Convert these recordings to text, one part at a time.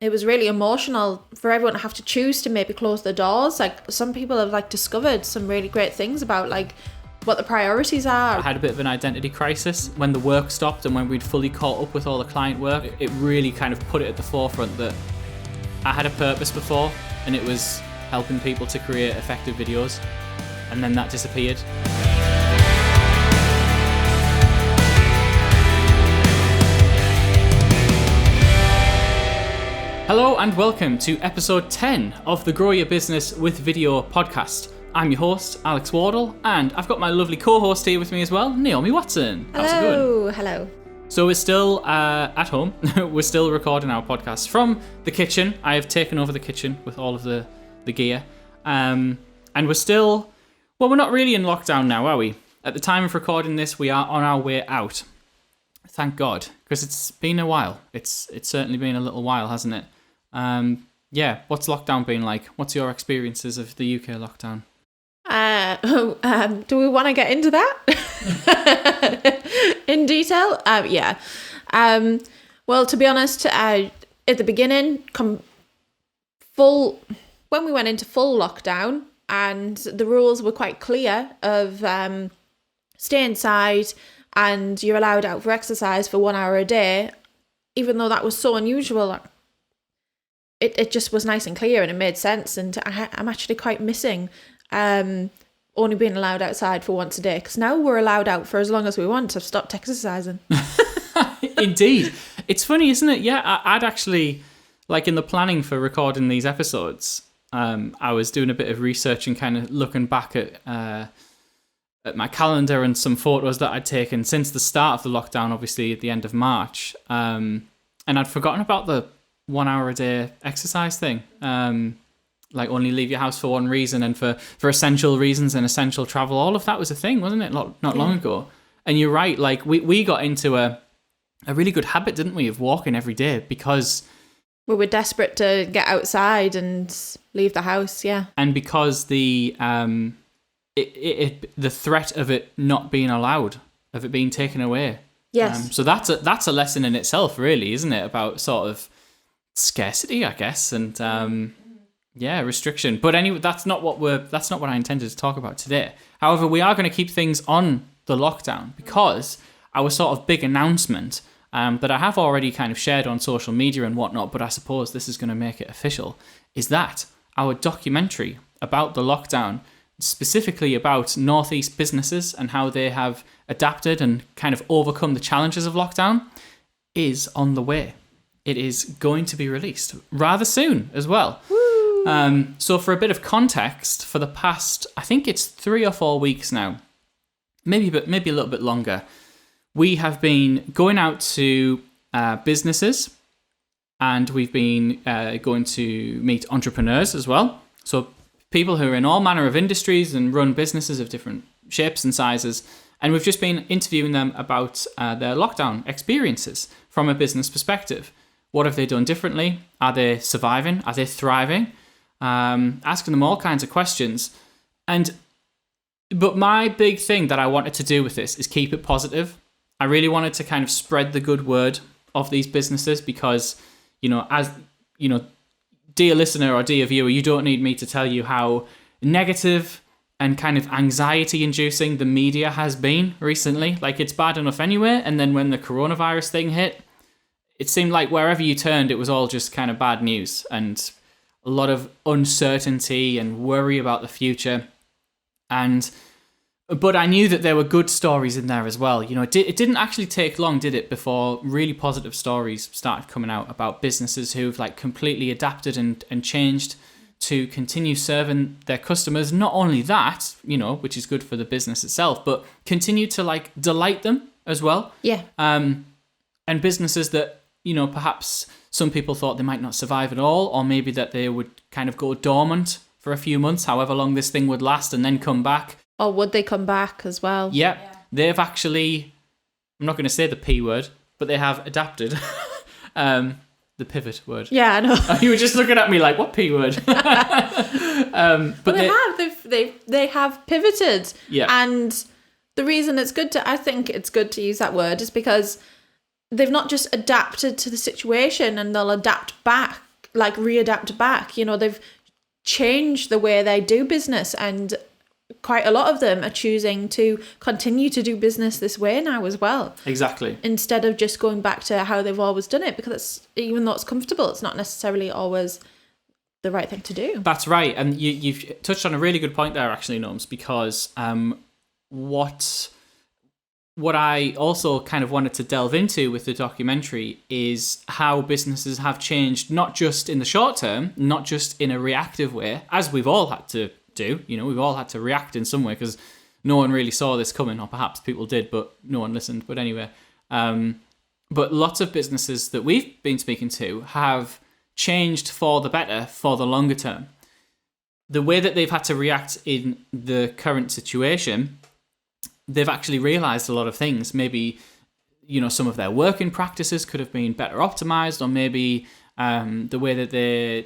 it was really emotional for everyone to have to choose to maybe close their doors. Like, some people have like discovered some really great things about like what the priorities are. I had a bit of an identity crisis when the work stopped and when we'd fully caught up with all the client work. It really kind of put it at the forefront that I had a purpose before, and it was helping people to create effective videos, and then that disappeared. Hello and welcome to episode 10 of the Grow Your Business with Video podcast. I'm your host, Alex Wardle, and I've got my lovely co-host here with me as well, Naomi Watson. How's it going? Hello. So we're still at home. We're still recording our podcast from the kitchen. I have taken over the kitchen with all of the gear. And we're still, well, we're not really in lockdown now, are we? At the time of recording this, we are on our way out. Thank God, because it's been a while. It's certainly been a little while, hasn't it? Yeah, what's lockdown been like? What's your experiences of the UK lockdown? Do we want to get into that in detail? Yeah. Well, to be honest, at the beginning, when we went into full lockdown, and the rules were quite clear of stay inside, and you're allowed out for exercise for 1 hour a day. Even though that was so unusual, it just was nice and clear, and it made sense. And I'm actually quite missing only being allowed outside for once a day, because now we're allowed out for as long as we want. I've stopped exercising. Indeed. It's funny, isn't it? Yeah, I'd actually, like, in the planning for recording these episodes, I was doing a bit of research and kind of looking back at my calendar and some photos that I'd taken since the start of the lockdown, obviously at the end of March. And I'd forgotten about the 1 hour a day exercise thing. Like, only leave your house for one reason, and for essential reasons and essential travel. All of that was a thing, wasn't it? Not long ago. And you're right, like, we got into a really good habit, didn't we, of walking every day, because we were desperate to get outside and leave the house, yeah. And because the threat of it not being allowed, of it being taken away. Yes. So that's a lesson in itself, really, isn't it? About sort of scarcity, I guess, and restriction. But anyway, that's not what I intended to talk about today. However, we are going to keep things on the lockdown, because our sort of big announcement that I have already kind of shared on social media and whatnot, but I suppose this is going to make it official, is that our documentary about the lockdown, specifically about Northeast businesses and how they have adapted and kind of overcome the challenges of lockdown, is on the way. It is going to be released rather soon as well. So for a bit of context, for the past, I think it's 3 or 4 weeks now, maybe a little bit longer, we have been going out to businesses, and we've been going to meet entrepreneurs as well. So people who are in all manner of industries and run businesses of different shapes and sizes. And we've just been interviewing them about their lockdown experiences from a business perspective. What have they done differently? Are they surviving? Are they thriving? Asking them all kinds of questions. But my big thing that I wanted to do with this is keep it positive. I really wanted to kind of spread the good word of these businesses, because, as dear listener or dear viewer, you don't need me to tell you how negative and kind of anxiety-inducing the media has been recently. Like, it's bad enough anyway, and then when the coronavirus thing hit, it seemed like wherever you turned, it was all just kind of bad news and a lot of uncertainty and worry about the future. But I knew that there were good stories in there as well. It didn't actually take long, did it, before really positive stories started coming out about businesses who've like completely adapted and changed to continue serving their customers. Not only that, which is good for the business itself, but continue to like delight them as well. Yeah. And businesses that, perhaps some people thought they might not survive at all, or maybe that they would kind of go dormant for a few months, however long this thing would last, and then come back. Or would they come back as well? Yeah. They've actually, I'm not going to say the P word, but they have adapted. The pivot word. Yeah, I know. You were just looking at me like, what P word? But they have pivoted. Yeah. And the reason I think it's good to use that word is because they've not just adapted to the situation, and they'll adapt back like readapt back. You know, they've changed the way they do business, and quite a lot of them are choosing to continue to do business this way now as well. Exactly. Instead of just going back to how they've always done it, because even though it's comfortable, it's not necessarily always the right thing to do. That's right. And you've touched on a really good point there, actually, Norms, because what I also kind of wanted to delve into with the documentary is how businesses have changed, not just in the short term, not just in a reactive way, as we've all had to do. You know, we've all had to react in some way because no one really saw this coming, or perhaps people did, but no one listened. But anyway, but lots of businesses that we've been speaking to have changed for the better for the longer term. The way that they've had to react in the current situation, they've actually realized a lot of things. Maybe, you know, some of their working practices could have been better optimized, or maybe the way that they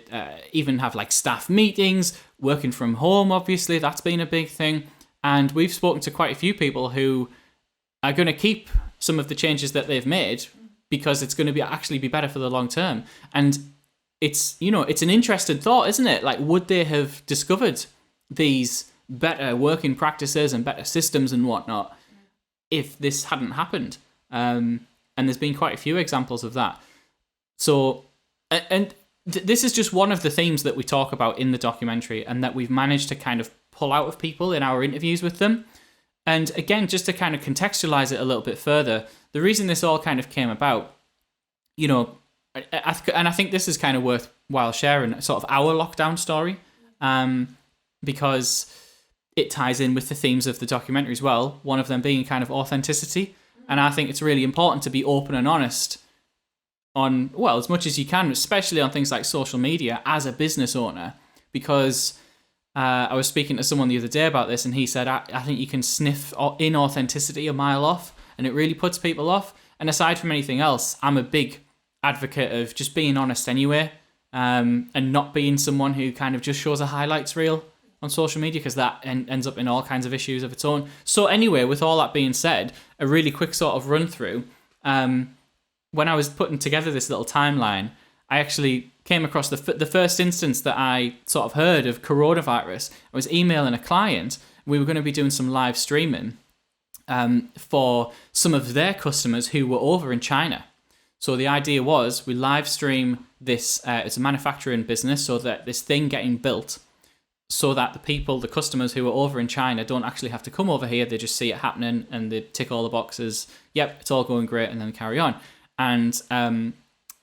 even have like staff meetings, working from home, obviously, that's been a big thing. And we've spoken to quite a few people who are going to keep some of the changes that they've made because it's going to actually be better for the long term. And it's, you know, it's an interesting thought, isn't it? Like, would they have discovered these better working practices and better systems and whatnot if this hadn't happened? And there's been quite a few examples of that. So, this is just one of the themes that we talk about in the documentary, and that we've managed to kind of pull out of people in our interviews with them. And again, just to kind of contextualize it a little bit further, the reason this all kind of came about, you know, and I think this is kind of worthwhile sharing, sort of our lockdown story, because it ties in with the themes of the documentary as well, one of them being kind of authenticity. And I think it's really important to be open and honest on, well, as much as you can, especially on things like social media as a business owner, because I was speaking to someone the other day about this, and he said, I think you can sniff inauthenticity a mile off, and it really puts people off. And aside from anything else, I'm a big advocate of just being honest anyway, and not being someone who kind of just shows a highlights reel on social media, because that ends up in all kinds of issues of its own. So anyway, with all that being said, a really quick sort of run through. When I was putting together this little timeline, I actually came across the first instance that I sort of heard of coronavirus. I was emailing a client. We were going to be doing some live streaming for some of their customers who were over in China. So the idea was we live stream this, it's a manufacturing business, so that this thing getting built, so that the customers who are over in China don't actually have to come over here. They just see it happening and they tick all the boxes. Yep, it's all going great, and then carry on. And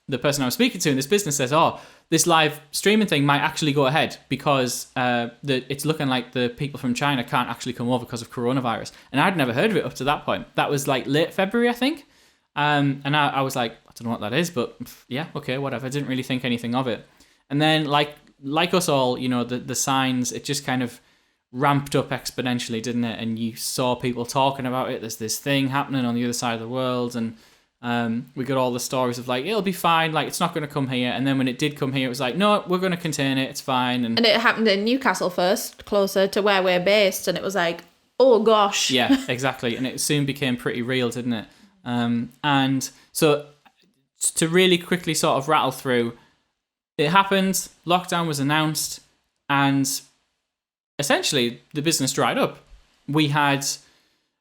the person I was speaking to in this business says, oh, this live streaming thing might actually go ahead because it's looking like the people from China can't actually come over because of coronavirus. And I'd never heard of it up to that point. That was like late February, I think. And I was like, I don't know what that is, but yeah, okay, whatever. I didn't really think anything of it. And then like us all, you know, the signs, it just kind of ramped up exponentially, didn't it? And you saw people talking about it. There's this thing happening on the other side of the world, and we got all the stories of like, it'll be fine, like it's not going to come here. And then when it did come here, it was like, no, we're going to contain it, it's fine. And it happened in Newcastle first, closer to where we're based, and it was like, oh gosh. Yeah, exactly. And it soon became pretty real, didn't it? And so to really quickly sort of rattle through, it happened, lockdown was announced, and essentially the business dried up. We had,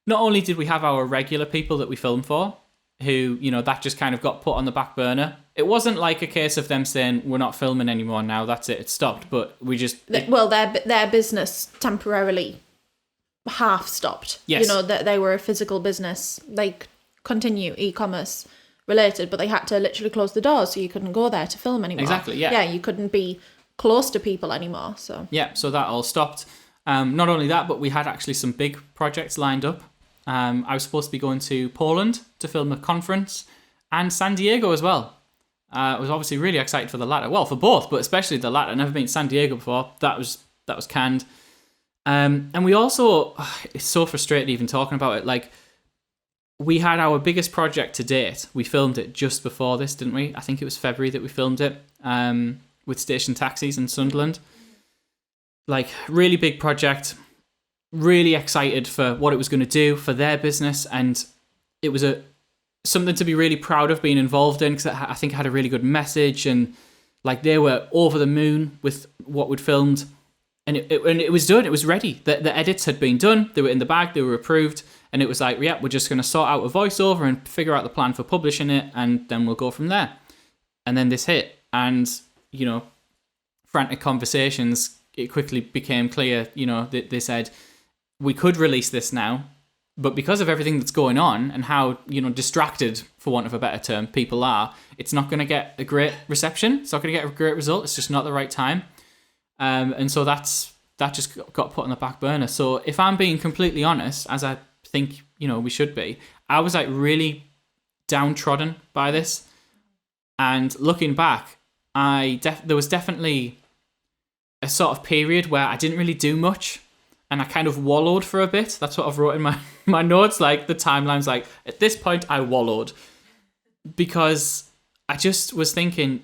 not only did we have our regular people that we film for, who, you know, that just kind of got put on the back burner. It wasn't like a case of them saying, we're not filming anymore now, that's it, it stopped. But we just... Well, their business temporarily half stopped. Yes. You know, that they were a physical business, like continue e-commerce related, but they had to literally close the doors, so you couldn't go there to film anymore. Exactly, yeah. Yeah, you couldn't be close to people anymore, so... Yeah, so that all stopped. Not only that, but we had actually some big projects lined up. I was supposed to be going to Poland to film a conference, and San Diego as well. I was obviously really excited for the latter. Well, for both, but especially the latter. I've never been to San Diego before. That was canned. And we also, it's so frustrating even talking about it. Like, we had our biggest project to date. We filmed it just before this, didn't we? I think it was February that we filmed it, with Station Taxis in Sunderland. Like, really big project. Really excited for what it was going to do for their business, and it was something to be really proud of being involved in, because I think it had a really good message, and Like, they were over the moon with what we'd filmed, and it was done. It was ready. The edits had been done. They were in the bag. They were approved, and it was like, yeah, we're just going to sort out a voiceover and figure out the plan for publishing it, and then we'll go from there. And then this hit, and frantic conversations. It quickly became clear. They said we could release this now, but because of everything that's going on and how distracted, for want of a better term, people are, it's not going to get a great reception. It's not going to get a great result. It's just not the right time. And so that just got put on the back burner. So if I'm being completely honest, as I think we should be, I was like really downtrodden by this. And looking back, there was definitely a sort of period where I didn't really do much, and I kind of wallowed for a bit. That's what I've wrote in my notes. Like, the timeline's like, at this point I wallowed, because I just was thinking,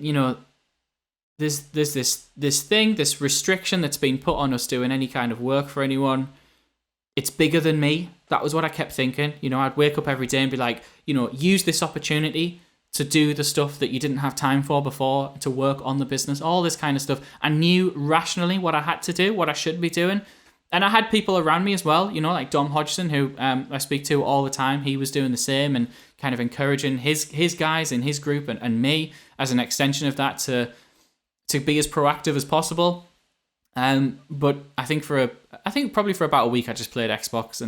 there's this restriction that's been put on us doing any kind of work for anyone. It's bigger than me. That was what I kept thinking. I'd wake up every day and be like, use this opportunity to do the stuff that you didn't have time for before, to work on the business, all this kind of stuff. I knew rationally what I had to do, what I should be doing. And I had people around me as well, like Dom Hodgson, who I speak to all the time. He was doing the same and kind of encouraging his guys in his group and me as an extension of that to be as proactive as possible. But I think probably for about a week I just played Xbox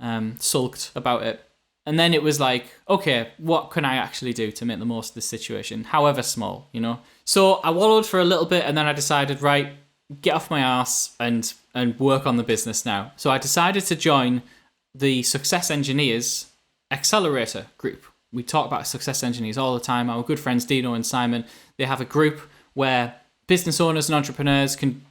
and sulked about it. And then it was like, okay, what can I actually do to make the most of this situation, however small, So I wallowed for a little bit, and then I decided, right, get off my arse and work on the business now. So I decided to join the Success Engineers Accelerator group. We talk about Success Engineers all the time. Our good friends Dino and Simon, they have a group where business owners and entrepreneurs can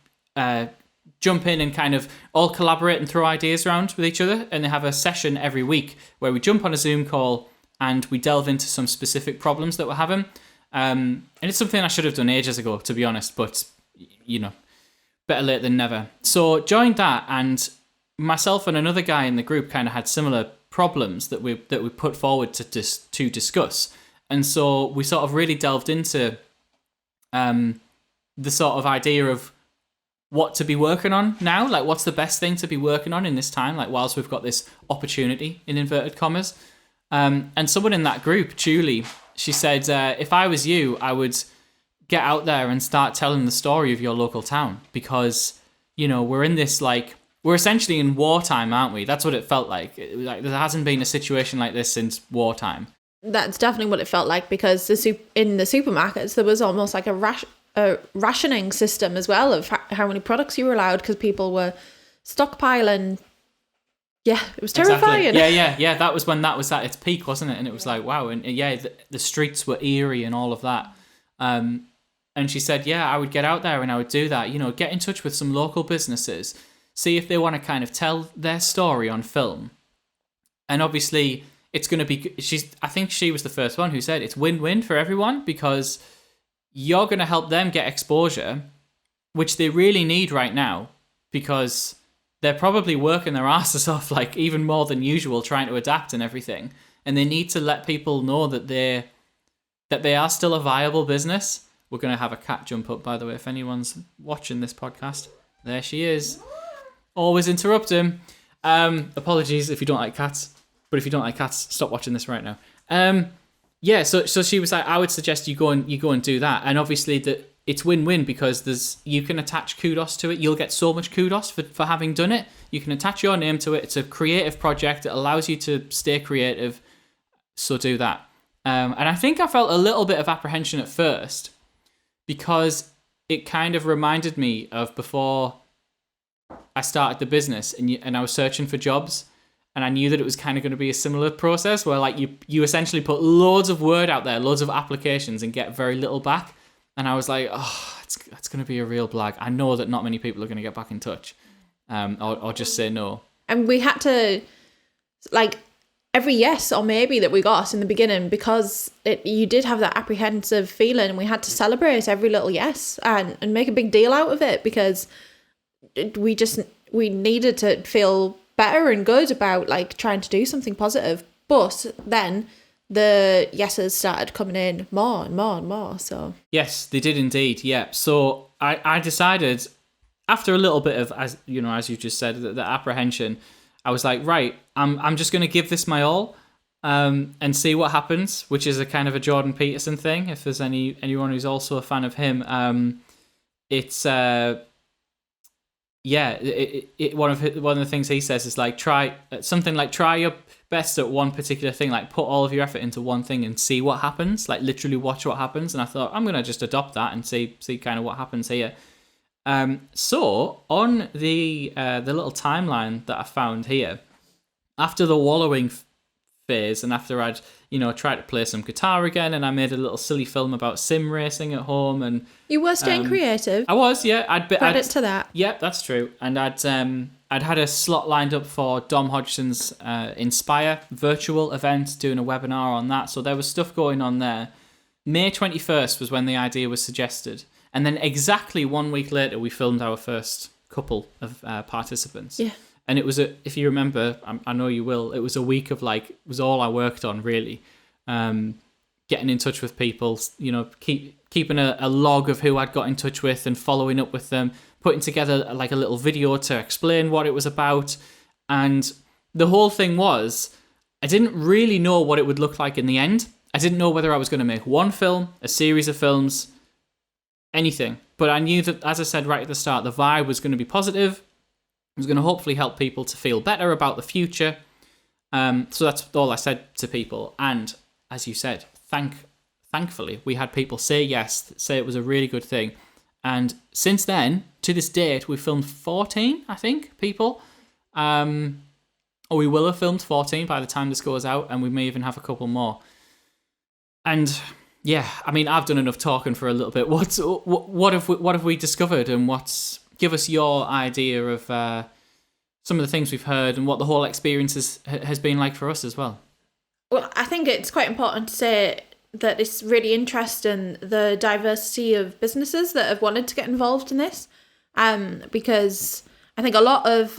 jump in and kind of all collaborate and throw ideas around with each other. And they have a session every week where we jump on a Zoom call and we delve into some specific problems that we're having. And it's something I should have done ages ago, to be honest, but better late than never. So joined that, and myself and another guy in the group kind of had similar problems that we put forward to discuss. And so we sort of really delved into the sort of idea of what to be working on now, like what's the best thing to be working on in this time, like whilst we've got this opportunity in inverted commas. And someone in that group, Julie, she said, if I was you, I would get out there and start telling the story of your local town, because, we're in this, like, we're essentially in wartime, aren't we? That's what it felt like. Like, there hasn't been a situation like this since wartime. That's definitely what it felt like, because in the supermarkets, there was almost like a rationing system as well of how many products you were allowed, because people were stockpiling. Yeah, it was terrifying. Exactly. Yeah. That was when that was at its peak, wasn't it? And it was like, wow. And yeah, the streets were eerie and all of that. And she said, yeah, I would get out there and I would do that. Get in touch with some local businesses, see if they want to kind of tell their story on film. And obviously, it's going to be. I think she was the first one who said it's win-win for everyone, because you're going to help them get exposure, which they really need right now, because they're probably working their asses off, like even more than usual, trying to adapt and everything. And they need to let people know that they are still a viable business. We're going to have a cat jump up, by the way, if anyone's watching this podcast. There she is. Always interrupt him. Apologies if you don't like cats, but if you don't like cats, stop watching this right now. Yeah, so she was like, I would suggest you go and do that. And obviously it's win-win, because you can attach kudos to it. You'll get so much kudos for having done it. You can attach your name to it. It's a creative project. It allows you to stay creative. So do that. And I think I felt a little bit of apprehension at first, because it kind of reminded me of before I started the business and I was searching for jobs. And I knew that it was kind of going to be a similar process where, like, you essentially put loads of word out there, loads of applications, and get very little back. And I was like, oh, it's going to be a real blag. I know that not many people are going to get back in touch, or just say no. And we had to, like, every yes or maybe that we got in the beginning, because you did have that apprehensive feeling, and we had to celebrate every little yes and make a big deal out of it, because we needed to feel better and good about, like, trying to do something positive. But then the yeses started coming in more and more and more. So Yes, they did indeed. Yeah. So I decided after a little bit of, as you know, as you just said, the apprehension, I was like, right, I'm just going to give this my all, and see what happens, which is a kind of a Jordan Peterson thing. If there's anyone who's also a fan of him, it's one of the things he says is like try your best at one particular thing, like put all of your effort into one thing and see what happens, like literally watch what happens. And I thought I'm gonna just adopt that and see kind of what happens here. So on the little timeline that I found here, after the wallowing phase and after I'd tried to play some guitar again, and I made a little silly film about sim racing at home, and you were staying creative. I was, yeah. Credit to that. Yeah, that's true. And I'd had a slot lined up for Dom Hodgson's Inspire virtual event, doing a webinar on that. So there was stuff going on there. May 21st was when the idea was suggested. And then exactly 1 week later, we filmed our first couple of participants. Yeah. And it was, if you remember, I know you will, it was a week of it was all I worked on, really. Getting in touch with people, keeping a log of who I'd got in touch with and following up with them, putting together a little video to explain what it was about. And the whole thing was, I didn't really know what it would look like in the end. I didn't know whether I was going to make one film, a series of films, anything. But I knew that, as I said right at the start, the vibe was going to be positive. It was going to hopefully help people to feel better about the future. So that's all I said to people. And as you said, thankfully, we had people say yes, say it was a really good thing. And since then, to this date, we've filmed 14, I think, people. Or we will have filmed 14 by the time this goes out, and we may even have a couple more. And yeah, I mean, I've done enough talking for a little bit. What have we discovered, and give us your idea of some of the things we've heard and what the whole experience has been like for us as well. Well, I think it's quite important to say that it's really interesting, the diversity of businesses that have wanted to get involved in this, because I think a lot of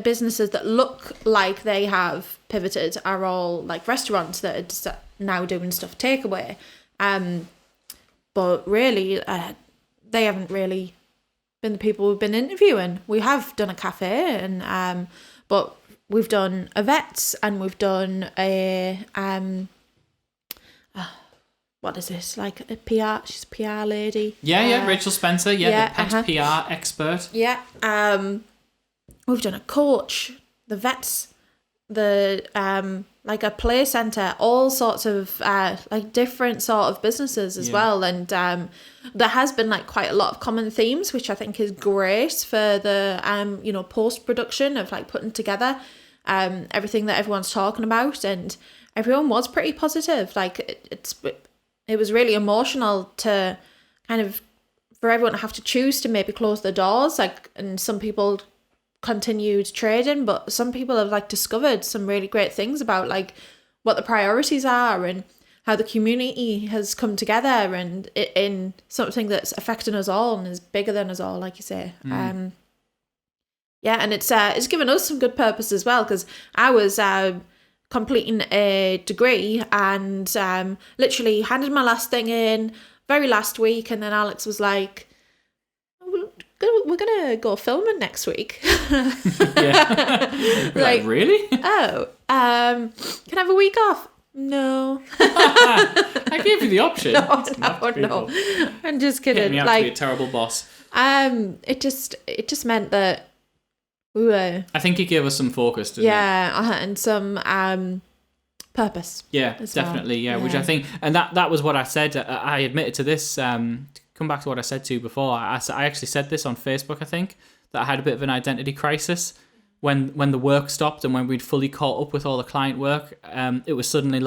businesses that look like they have pivoted are all like restaurants that are just now doing stuff takeaway, but really they haven't really been the people we've been interviewing. We have done a cafe, and but we've done a vets, and we've done a what is this, like a PR? She's a PR lady. Yeah, Rachel Spencer. Yeah, the pet PR expert. Yeah. We've done a coach, the vets, the like a play centre, all sorts of like different sort of businesses as well, and there has been like quite a lot of common themes, which I think is great for the post production of like putting together everything that everyone's talking about, and everyone was pretty positive. Like it was really emotional to kind of for everyone to have to choose to maybe close the doors, like, and some people continued trading, but some people have like discovered some really great things about like what the priorities are and how the community has come together, and in something that's affecting us all and is bigger than us all, like you say. And it's given us some good purpose as well, because I was completing a degree and literally handed my last thing in very last week, and then Alex was like, we're gonna go filming next week. like really? Oh, can I have a week off? No. I gave you the option. No. I'm just kidding. Me out to be a terrible boss. It just meant that we were. I think he gave us some focus, didn't it? And some purpose. Yeah, definitely. Well. Yeah, which I think, and that was what I said. I admitted to this. Come back to what I said to you before. I actually said this on Facebook, I think, that I had a bit of an identity crisis when the work stopped and when we'd fully caught up with all the client work. It was suddenly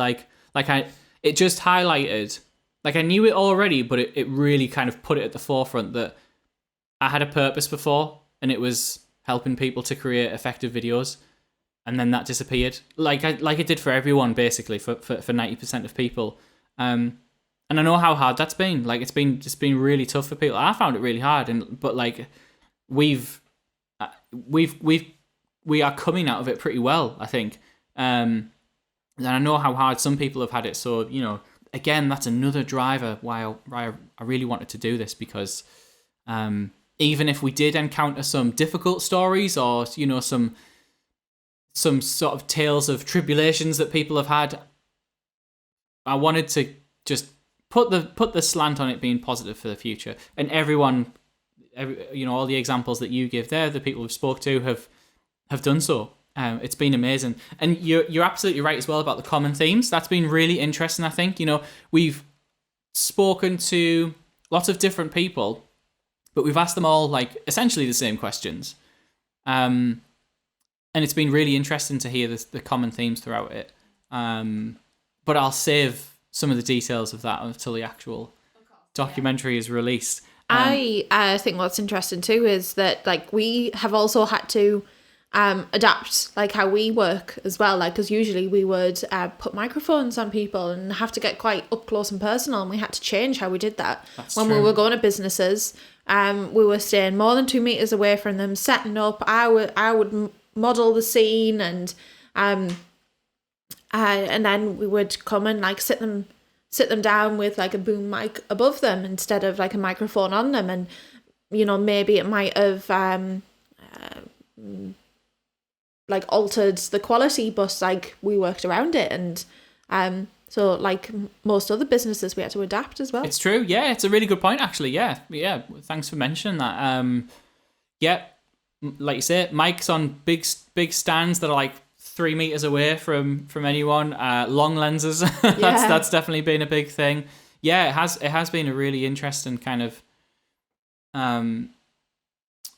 it just highlighted, like I knew it already, but it really kind of put it at the forefront that I had a purpose before, and it was helping people to create effective videos, and then that disappeared, like it did for everyone, basically, for 90% of people. And I know how hard that's been. Like it's been really tough for people. I found it really hard, but like we are coming out of it pretty well, I think. And I know how hard some people have had it. So, again, that's another driver why I really wanted to do this, because even if we did encounter some difficult stories or, some sort of tales of tribulations that people have had, I wanted to just put the slant on it being positive for the future. And all the examples that you give there, the people we've spoke to have done so. It's been amazing. And you're absolutely right as well about the common themes. That's been really interesting, I think. We've spoken to lots of different people, but we've asked them all like essentially the same questions. And it's been really interesting to hear the common themes throughout it. But I'll save some of the details of that until the actual documentary is released. I think what's interesting too is that like we have also had to adapt like how we work as well, like because usually we would put microphones on people and have to get quite up close and personal, and we had to change how we did that. That's when true. we were going to businesses. We were staying more than 2 meters away from them, setting up. I would model the scene, and then we would come and like sit them down with like a boom mic above them instead of like a microphone on them, and maybe it might have like altered the quality, but like we worked around it, and so like most other businesses we had to adapt as well. It's true. Yeah, it's a really good point actually. Yeah. Thanks for mentioning that. Like you say, mics on big stands that are like 3 meters away from anyone. Long lenses. That's definitely been a big thing. Yeah, it has been a really interesting kind of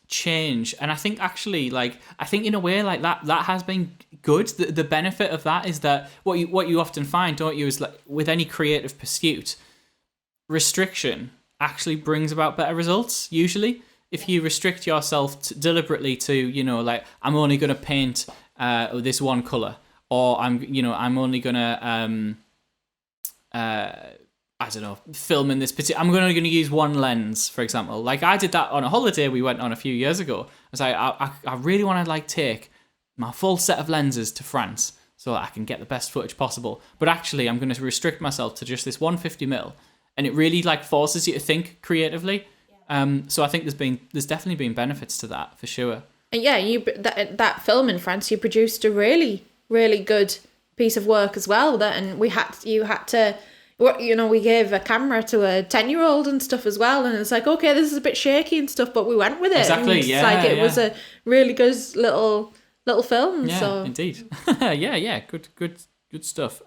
change. And I think actually in a way like that has been good. The benefit of that is that what you often find, don't you, is like with any creative pursuit, restriction actually brings about better results usually. If you restrict yourself deliberately to, like I'm only going to paint this one color, or I'm only going to I don't know, film in this particular. I'm going to use one lens, for example. Like I did that on a holiday we went on a few years ago. I was like, I really want to like take my full set of lenses to France so that I can get the best footage possible. But actually, I'm going to restrict myself to just this 150mm, and it really like forces you to think creatively. So I think there's definitely been benefits to that for sure. And yeah, that film in France, you produced a really, really good piece of work as well. You had to. We gave a camera to a 10-year-old and stuff as well, and it's like, okay, this is a bit shaky and stuff, but we went with it. Exactly, and it was a really good little film. Yeah, so. Indeed. yeah, good stuff.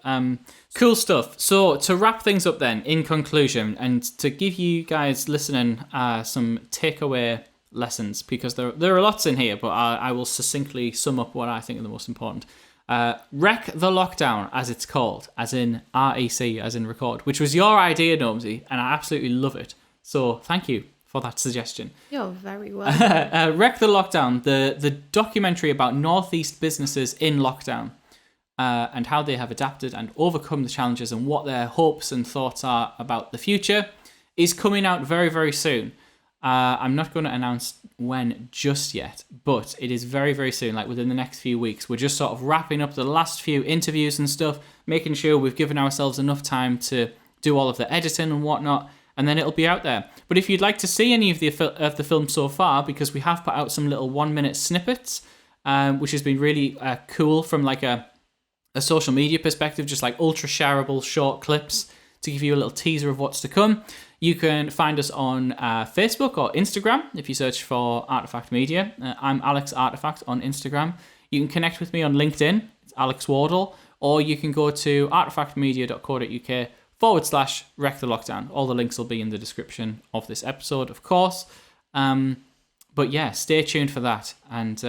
Cool stuff. So to wrap things up then, in conclusion, and to give you guys listening some takeaway lessons, because there are lots in here, but I will succinctly sum up what I think are the most important. Wreck the Lockdown, as it's called, as in REC, as in record, which was your idea, Gnomesy, and I absolutely love it. So thank you for that suggestion. You're very welcome. Wreck the Lockdown, the documentary about Northeast businesses in lockdown, and how they have adapted and overcome the challenges and what their hopes and thoughts are about the future, is coming out very, very soon. I'm not going to announce when just yet, but it is very, very soon, like within the next few weeks. We're just sort of wrapping up the last few interviews and stuff, making sure we've given ourselves enough time to do all of the editing and whatnot, and then it'll be out there. But if you'd like to see any of the film so far, because we have put out some little 1-minute snippets, which has been really cool from like a social media perspective, just like ultra shareable short clips to give you a little teaser of what's to come. You can find us on Facebook or Instagram if you search for Artifact Media. I'm Alex Artifact on Instagram. You can connect with me on LinkedIn. It's Alex Wardle. Or you can go to artifactmedia.co.uk/Wreck the Lockdown. All the links will be in the description of this episode, of course. But yeah, stay tuned for that. And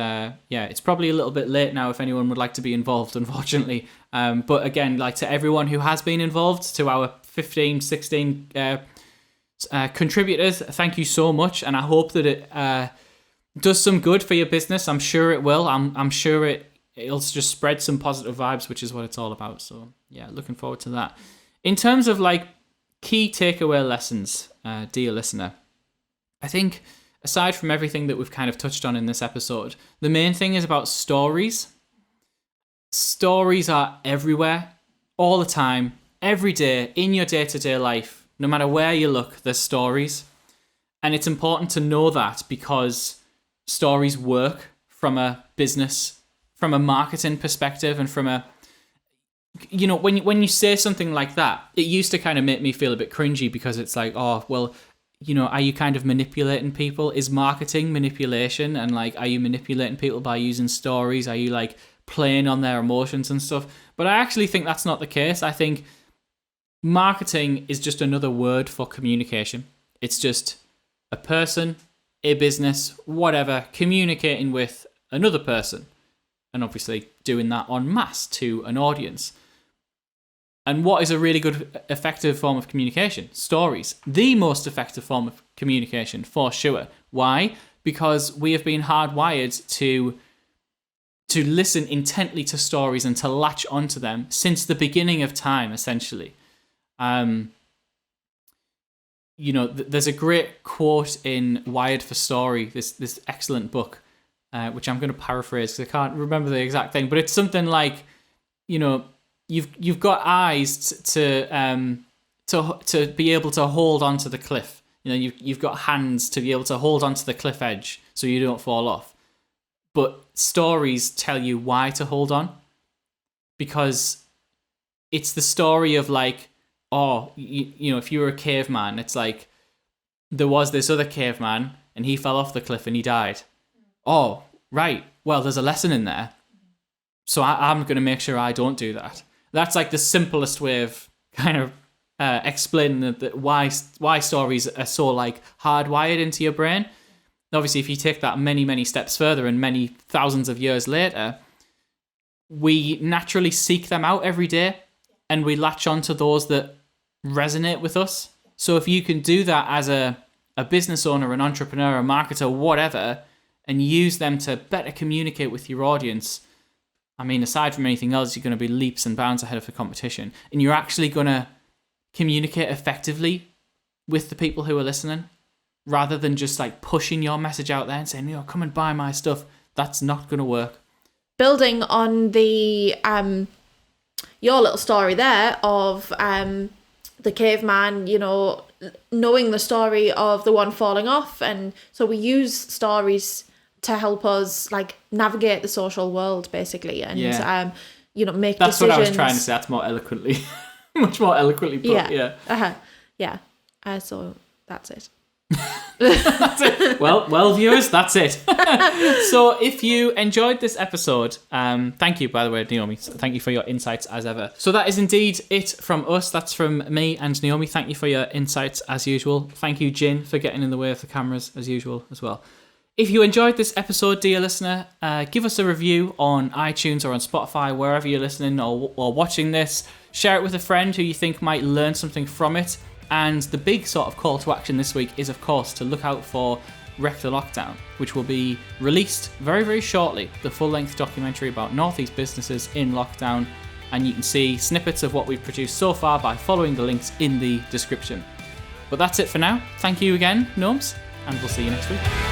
it's probably a little bit late now if anyone would like to be involved, unfortunately. But again, like to everyone who has been involved, to our 15, 16... contributors, thank you so much, and I hope that it does some good for your business. I'm sure it will. I'm sure it'll just spread some positive vibes, which is what it's all about. So yeah, looking forward to that. In terms of like key takeaway lessons, dear listener, I think aside from everything that we've kind of touched on in this episode, the main thing is about stories. stories are everywhere, all the time, every day, in your day-to-day life. No matter where you look, there's stories. And it's important to know that, because stories work from a business, from a marketing perspective, and from a, you know, when you say something like that, it used to kind of make me feel a bit cringy, because it's like, oh, well, you know, are you kind of manipulating people? Is marketing manipulation? And like, are you manipulating people by using stories? Are you like playing on their emotions and stuff? But I actually think that's not the case. I think marketing is just another word for communication. It's just a person, a business, whatever, communicating with another person, and obviously doing that en masse to an audience. And what is a really good, effective form of communication? Stories. The most effective form of communication, for sure. Why? Because we have been hardwired to listen intently to stories and to latch onto them since the beginning of time, essentially. You know, there's a great quote in Wired for Story, this excellent book, which I'm going to paraphrase because I can't remember the exact thing, but it's something like, you know, you've got eyes to be able to hold onto the cliff. You know, you've got hands to be able to hold onto the cliff edge so you don't fall off. But stories tell you why to hold on, because it's the story of like, oh, you know, if you were a caveman, it's like there was this other caveman and he fell off the cliff and he died. Oh, right. Well, there's a lesson in there. So I'm going to make sure I don't do that. That's like the simplest way of kind of explaining that why stories are so like hardwired into your brain. Obviously, if you take that many, many steps further and many thousands of years later, we naturally seek them out every day and we latch on to those that resonate with us. So if you can do that as a business owner, an entrepreneur, a marketer, whatever, and use them to better communicate with your audience, I mean, aside from anything else, you're going to be leaps and bounds ahead of the competition. And you're actually going to communicate effectively with the people who are listening, rather than just like pushing your message out there and saying, you know, come and buy my stuff. That's not going to work. Building on the your little story there of the caveman, you know, knowing the story of the one falling off. And so we use stories to help us like navigate the social world, basically, and you know, make that's decisions. What I was trying to say. That's more eloquently, much more eloquently put. So that's it. That's it. Well, viewers, that's it. So if you enjoyed this episode, thank you, by the way, Naomi. Thank you for your insights as ever. So that is indeed it from us. That's from me and Naomi. Thank you for your insights as usual. Thank you, Jin, for getting in the way of the cameras as usual as well. If you enjoyed this episode, dear listener, give us a review on iTunes or on Spotify, wherever you're listening or watching this. Share it with a friend who you think might learn something from it. And the big sort of call to action this week is, of course, to look out for Wreck the Lockdown, which will be released very, very shortly. The full-length documentary about Northeast businesses in lockdown. And you can see snippets of what we've produced so far by following the links in the description. But that's it for now. Thank you again, Gnomes, and we'll see you next week.